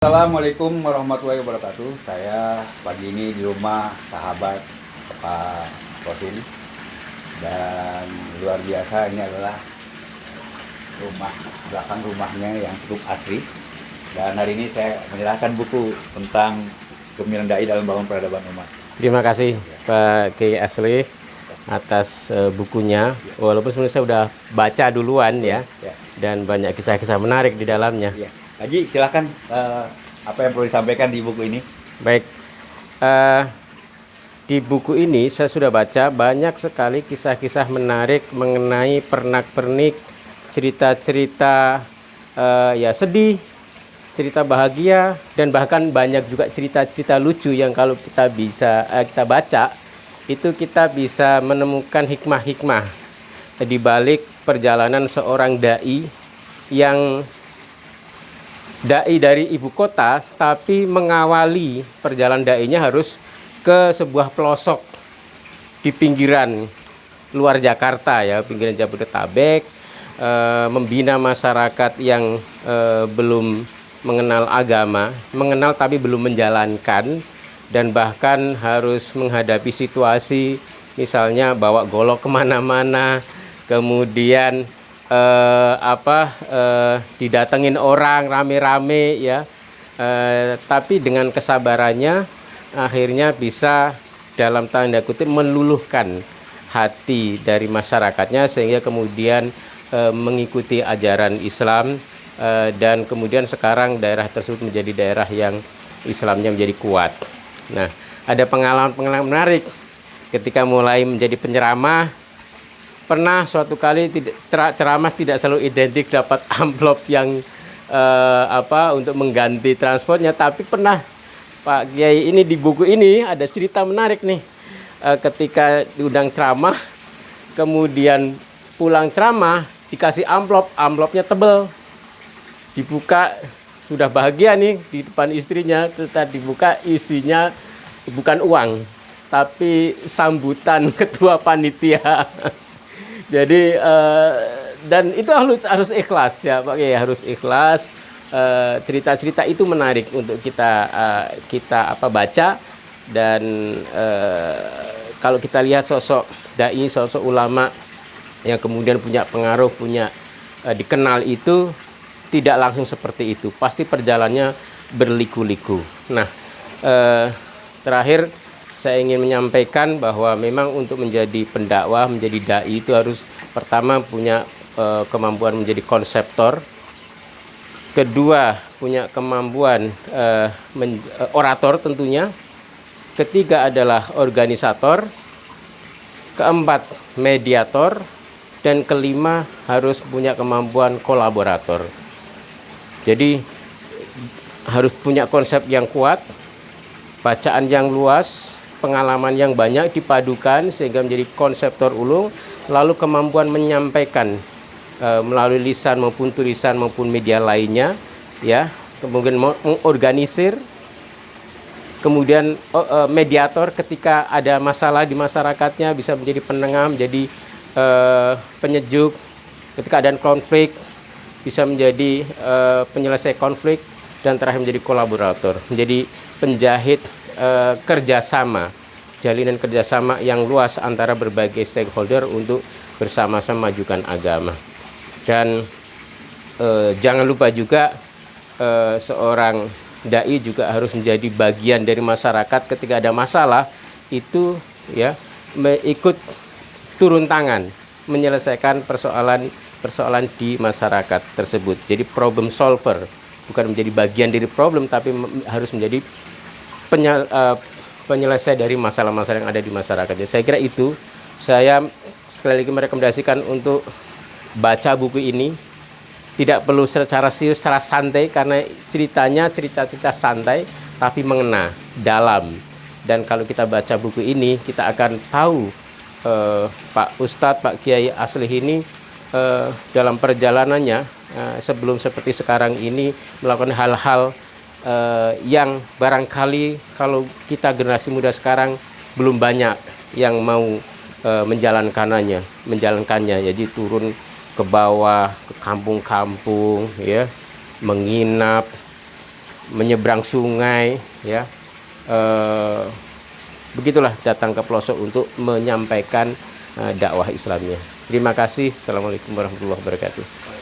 Assalamualaikum warahmatullahi wabarakatuh. Saya pagi ini di rumah sahabat Pak Kosin, dan luar biasa, ini adalah rumah belakang rumahnya yang cukup asri. Dan hari ini saya menyerahkan buku tentang Gemilang Dai dalam Bangun Peradaban Umat. Terima kasih Pak Kiai Aslih atas bukunya. Walaupun sebenarnya saya sudah baca duluan ya, dan banyak kisah-kisah menarik di dalamnya. Haji, silakan, apa yang perlu disampaikan di buku ini? Baik, di buku ini saya sudah baca banyak sekali kisah-kisah menarik mengenai pernak-pernik, cerita-cerita ya sedih, cerita bahagia, dan bahkan banyak juga cerita-cerita lucu yang kalau kita bisa kita baca, itu kita bisa menemukan hikmah-hikmah di balik perjalanan seorang dai yang dari ibu kota, tapi mengawali perjalanan dai-nya harus ke sebuah pelosok di pinggiran luar Jakarta ya, pinggiran Jabodetabek, membina masyarakat yang belum mengenal agama, mengenal tapi belum menjalankan, dan bahkan harus menghadapi situasi misalnya bawa golok kemana-mana, kemudian didatengin orang rame-rame ya, tapi dengan kesabarannya akhirnya bisa dalam tanda kutip meluluhkan hati dari masyarakatnya, sehingga kemudian mengikuti ajaran Islam, dan kemudian sekarang daerah tersebut menjadi daerah yang Islamnya menjadi kuat. Nah, ada pengalaman-pengalaman menarik ketika mulai menjadi penceramah. Pernah suatu kali ceramah tidak selalu identik dapat amplop yang untuk mengganti transportnya, tapi pernah Pak Kiai ini di buku ini ada cerita menarik nih, ketika diundang ceramah, kemudian pulang ceramah dikasih amplopnya tebel, dibuka sudah bahagia nih di depan istrinya, terus dibuka isinya bukan uang tapi sambutan ketua panitia. Jadi dan itu harus ikhlas ya Pak Kiai, harus ikhlas. Cerita-cerita itu menarik untuk kita baca, dan kalau kita lihat sosok dai, sosok ulama yang kemudian punya pengaruh, dikenal, itu tidak langsung seperti itu, pasti perjalanannya berliku-liku. Nah, terakhir saya ingin menyampaikan bahwa memang untuk menjadi pendakwah, menjadi dai itu harus pertama punya kemampuan menjadi konseptor, kedua punya kemampuan orator tentunya, ketiga adalah organisator, keempat mediator, dan kelima harus punya kemampuan kolaborator. Jadi harus punya konsep yang kuat, bacaan yang luas, pengalaman yang banyak dipadukan sehingga menjadi konseptor ulung, lalu kemampuan menyampaikan melalui lisan maupun tulisan maupun media lainnya ya, kemudian mengorganisir, kemudian mediator ketika ada masalah di masyarakatnya, bisa menjadi penengah, menjadi penyejuk ketika ada konflik, bisa menjadi penyelesai konflik, dan terakhir menjadi kolaborator, menjadi penjahit kerjasama, jalinan kerjasama yang luas antara berbagai stakeholder untuk bersama-sama majukan agama. Dan jangan lupa juga seorang dai juga harus menjadi bagian dari masyarakat. Ketika ada masalah itu ya, ikut turun tangan menyelesaikan persoalan di masyarakat tersebut. Jadi problem solver, bukan menjadi bagian dari problem, tapi harus menjadi penyelesai dari masalah-masalah yang ada di masyarakat. Jadi saya kira itu, saya sekali lagi merekomendasikan untuk baca buku ini. Tidak perlu secara serius, secara santai, karena ceritanya cerita-cerita santai tapi mengena dalam. Dan kalau kita baca buku ini, kita akan tahu Pak Ustadz, Pak Kiai Aslih ini dalam perjalanannya sebelum seperti sekarang ini melakukan hal-hal yang barangkali kalau kita generasi muda sekarang belum banyak yang mau menjalankannya. Jadi turun ke bawah, ke kampung-kampung ya, menginap, menyeberang sungai, ya. Begitulah datang ke pelosok untuk menyampaikan dakwah Islamnya. Terima kasih. Assalamualaikum warahmatullahi wabarakatuh.